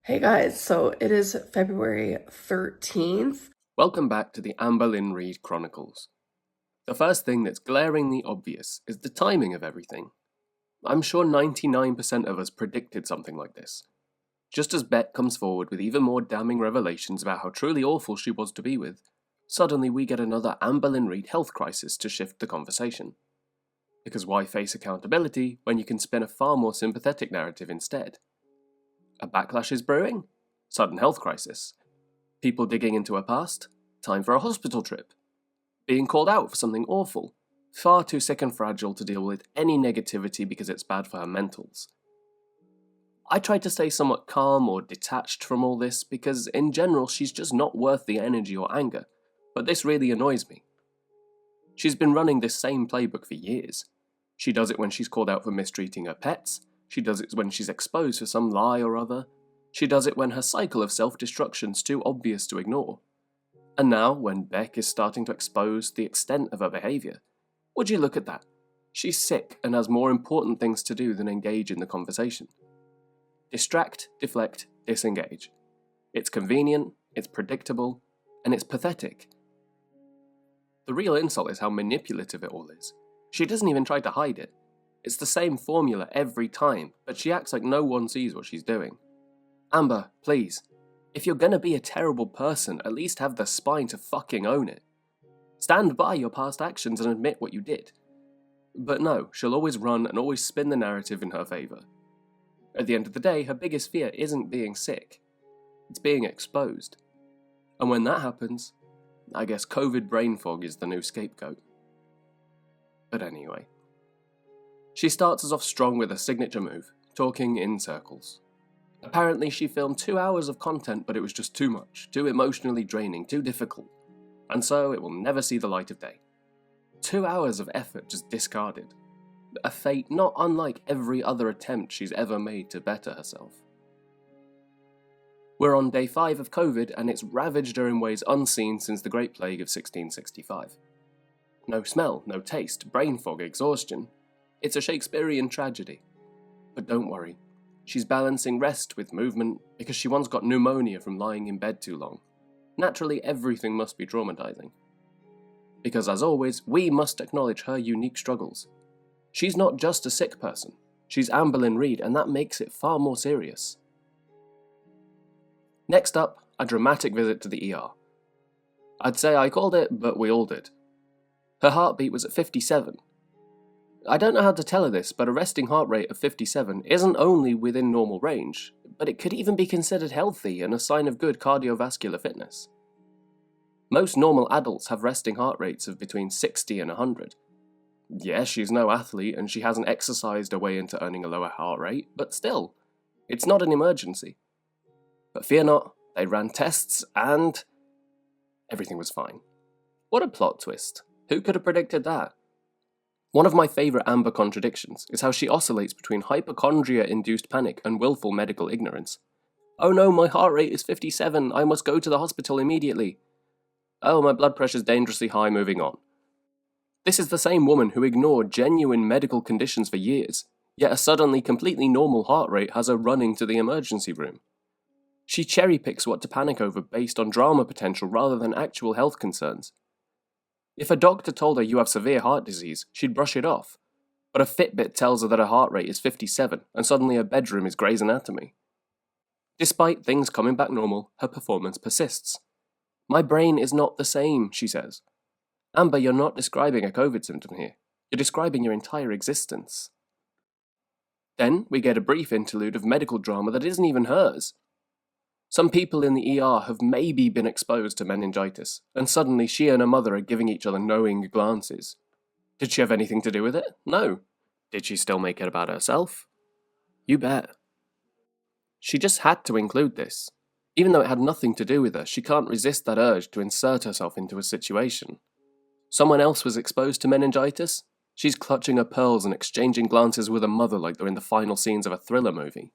Hey guys, so it is February 13th. Welcome back to the Amberlynn Reid Chronicles. The first thing that's glaringly obvious is the timing of everything. I'm sure 99% of us predicted something like this. Just as Beck comes forward with even more damning revelations about how truly awful she was to be with, suddenly we get another Amberlynn Reid health crisis to shift the conversation. Because why face accountability when you can spin a far more sympathetic narrative instead? A backlash is brewing? Sudden health crisis. People digging into her past? Time for a hospital trip. Being called out for something awful? Far too sick and fragile to deal with any negativity because it's bad for her mentals. I tried to stay somewhat calm or detached from all this because, in general, she's just not worth the energy or anger, but this really annoys me. She's been running this same playbook for years. She does it when she's called out for mistreating her pets, she does it when she's exposed for some lie or other, she does it when her cycle of self-destruction's too obvious to ignore. And now, when Beck is starting to expose the extent of her behaviour, would you look at that? She's sick and has more important things to do than engage in the conversation. Distract, deflect, disengage. It's convenient, it's predictable, and it's pathetic. The real insult is how manipulative it all is. She doesn't even try to hide it. It's the same formula every time, but she acts like no one sees what she's doing. Amber, please. If you're gonna be a terrible person, at least have the spine to fucking own it. Stand by your past actions and admit what you did. But no, she'll always run and always spin the narrative in her favour. At the end of the day, her biggest fear isn't being sick. It's being exposed. And when that happens, I guess COVID brain fog is the new scapegoat. But anyway. She starts us off strong with a signature move, talking in circles. Apparently she filmed 2 hours of content, but it was just too much, too emotionally draining, too difficult, and so it will never see the light of day. 2 hours of effort just discarded. A fate not unlike every other attempt she's ever made to better herself. We're on day 5 of COVID, and it's ravaged her in ways unseen since the Great Plague of 1665. No smell, no taste, brain fog, exhaustion. It's a Shakespearean tragedy. But don't worry. She's balancing rest with movement because she once got pneumonia from lying in bed too long. Naturally, everything must be traumatizing. Because as always, we must acknowledge her unique struggles. She's not just a sick person. She's Amberlynn Reid, and that makes it far more serious. Next up, a dramatic visit to the ER. I'd say I called it, but we all did. Her heartbeat was at 57. I don't know how to tell her this, but a resting heart rate of 57 isn't only within normal range, but it could even be considered healthy and a sign of good cardiovascular fitness. Most normal adults have resting heart rates of between 60 and 100. Yes, she's no athlete and she hasn't exercised her way into earning a lower heart rate, but still, it's not an emergency. But fear not, they ran tests and everything was fine. What a plot twist. Who could have predicted that? One of my favourite Amber contradictions is how she oscillates between hypochondria-induced panic and willful medical ignorance. Oh no, my heart rate is 57, I must go to the hospital immediately. Oh, my blood pressure's dangerously high, moving on. This is the same woman who ignored genuine medical conditions for years, yet a suddenly completely normal heart rate has her running to the emergency room. She cherry-picks what to panic over based on drama potential rather than actual health concerns. If a doctor told her you have severe heart disease, she'd brush it off. But a Fitbit tells her that her heart rate is 57, and suddenly her bedroom is Grey's Anatomy. Despite things coming back normal, her performance persists. My brain is not the same, she says. Amber, you're not describing a COVID symptom here. You're describing your entire existence. Then we get a brief interlude of medical drama that isn't even hers. Some people in the ER have maybe been exposed to meningitis, and suddenly she and her mother are giving each other knowing glances. Did she have anything to do with it? No. Did she still make it about herself? You bet. She just had to include this. Even though it had nothing to do with her, she can't resist that urge to insert herself into a situation. Someone else was exposed to meningitis? She's clutching her pearls and exchanging glances with her mother like they're in the final scenes of a thriller movie.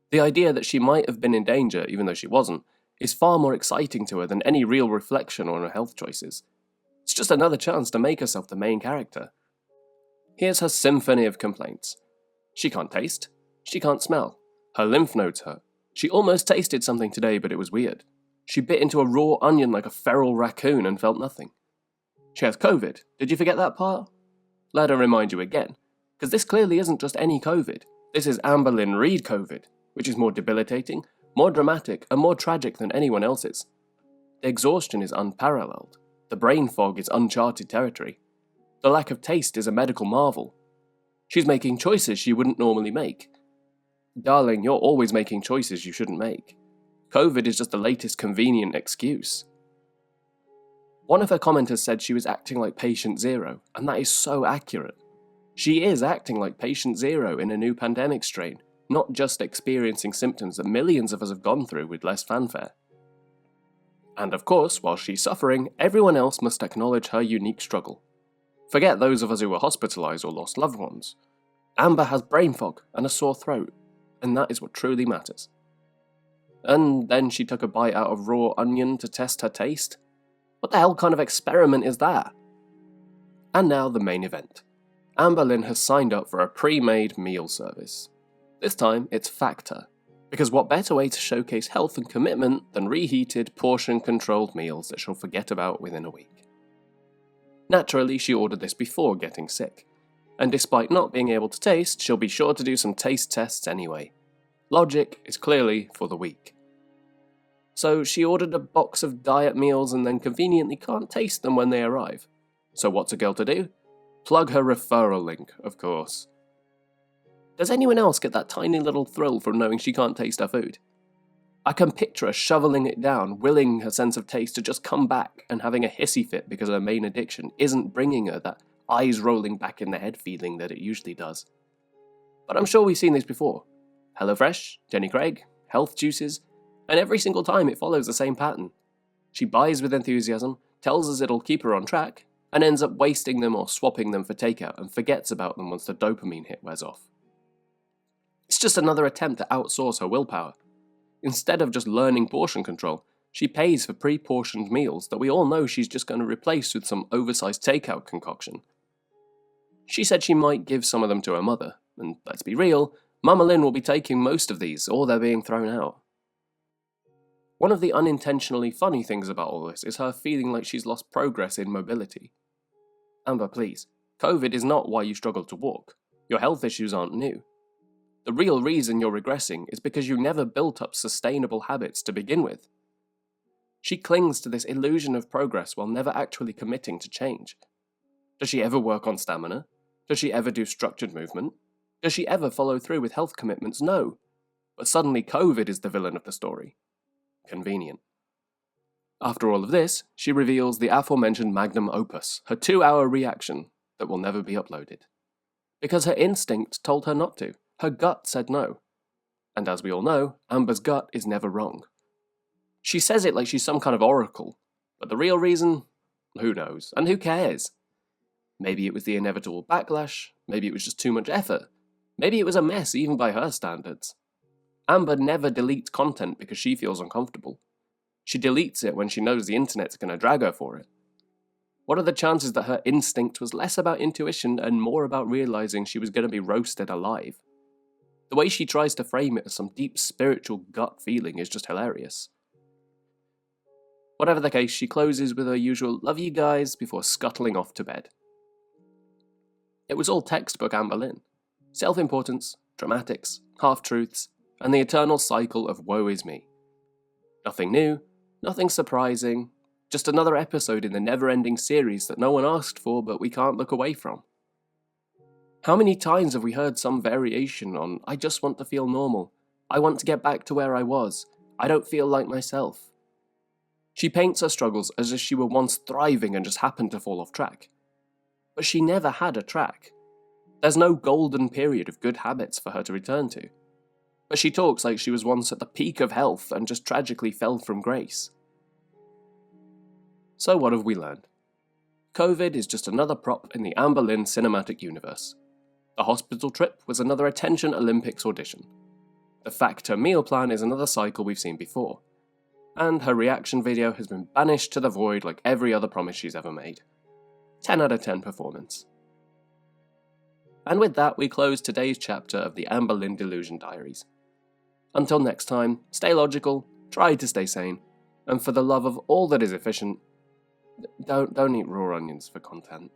The idea that she might have been in danger, even though she wasn't, is far more exciting to her than any real reflection on her health choices. It's just another chance to make herself the main character. Here's her symphony of complaints. She can't taste. She can't smell. Her lymph nodes hurt. She almost tasted something today, but it was weird. She bit into a raw onion like a feral raccoon and felt nothing. She has COVID. Did you forget that part? Let her remind you again, because this clearly isn't just any COVID. This is Amberlynn Reid COVID, which is more debilitating, more dramatic, and more tragic than anyone else's. The exhaustion is unparalleled. The brain fog is uncharted territory. The lack of taste is a medical marvel. She's making choices she wouldn't normally make. Darling, you're always making choices you shouldn't make. COVID is just the latest convenient excuse. One of her commenters said she was acting like patient zero, and that is so accurate. She is acting like patient zero in a new pandemic strain, not just experiencing symptoms that millions of us have gone through with less fanfare. And of course, while she's suffering, everyone else must acknowledge her unique struggle. Forget those of us who were hospitalised or lost loved ones. Amber has brain fog and a sore throat, and that is what truly matters. And then she took a bite out of raw onion to test her taste? What the hell kind of experiment is that? And now the main event. Amberlynn has signed up for a pre-made meal service. This time it's Factor, because what better way to showcase health and commitment than reheated, portion-controlled meals that she'll forget about within a week. Naturally, she ordered this before getting sick, and despite not being able to taste, she'll be sure to do some taste tests anyway. Logic is clearly for the weak. So she ordered a box of diet meals and then conveniently can't taste them when they arrive. So what's a girl to do? Plug her referral link, of course. Does anyone else get that tiny little thrill from knowing she can't taste her food? I can picture her shoveling it down, willing her sense of taste to just come back and having a hissy fit because her main addiction isn't bringing her that eyes rolling back in the head feeling that it usually does. But I'm sure we've seen this before. HelloFresh, Jenny Craig, health juices, and every single time it follows the same pattern. She buys with enthusiasm, tells us it'll keep her on track, and ends up wasting them or swapping them for takeout and forgets about them once the dopamine hit wears off. It's just another attempt to outsource her willpower. Instead of just learning portion control, she pays for pre-portioned meals that we all know she's just going to replace with some oversized takeout concoction. She said she might give some of them to her mother, and let's be real, Mama Lynn will be taking most of these, or they're being thrown out. One of the unintentionally funny things about all this is her feeling like she's lost progress in mobility. Amber, please, COVID is not why you struggle to walk. Your health issues aren't new. The real reason you're regressing is because you never built up sustainable habits to begin with. She clings to this illusion of progress while never actually committing to change. Does she ever work on stamina? Does she ever do structured movement? Does she ever follow through with health commitments? No. But suddenly COVID is the villain of the story. Convenient. After all of this, she reveals the aforementioned magnum opus, her 2-hour reaction that will never be uploaded. Because her instinct told her not to. Her gut said no. And as we all know, Amber's gut is never wrong. She says it like she's some kind of oracle, but the real reason? Who knows? And who cares? Maybe it was the inevitable backlash, maybe it was just too much effort, maybe it was a mess even by her standards. Amber never deletes content because she feels uncomfortable. She deletes it when she knows the internet's going to drag her for it. What are the chances that her instinct was less about intuition and more about realizing she was going to be roasted alive? The way she tries to frame it as some deep spiritual gut feeling is just hilarious. Whatever the case, she closes with her usual "love you guys" before scuttling off to bed. It was all textbook Amberlynn. Self-importance, dramatics, half-truths, and the eternal cycle of woe is me. Nothing new, nothing surprising, just another episode in the never-ending series that no one asked for but we can't look away from. How many times have we heard some variation on "I just want to feel normal, I want to get back to where I was, I don't feel like myself"? She paints her struggles as if she were once thriving and just happened to fall off track. But she never had a track. There's no golden period of good habits for her to return to. But she talks like she was once at the peak of health and just tragically fell from grace. So what have we learned? COVID is just another prop in the Amberlynn cinematic universe. The hospital trip was another Attention Olympics audition. The Factor meal plan is another cycle we've seen before. And her reaction video has been banished to the void like every other promise she's ever made. 10 out of 10 performance. And with that, we close today's chapter of the Amberlynn Delusion Diaries. Until next time, stay logical, try to stay sane, and for the love of all that is efficient, don't eat raw onions for content.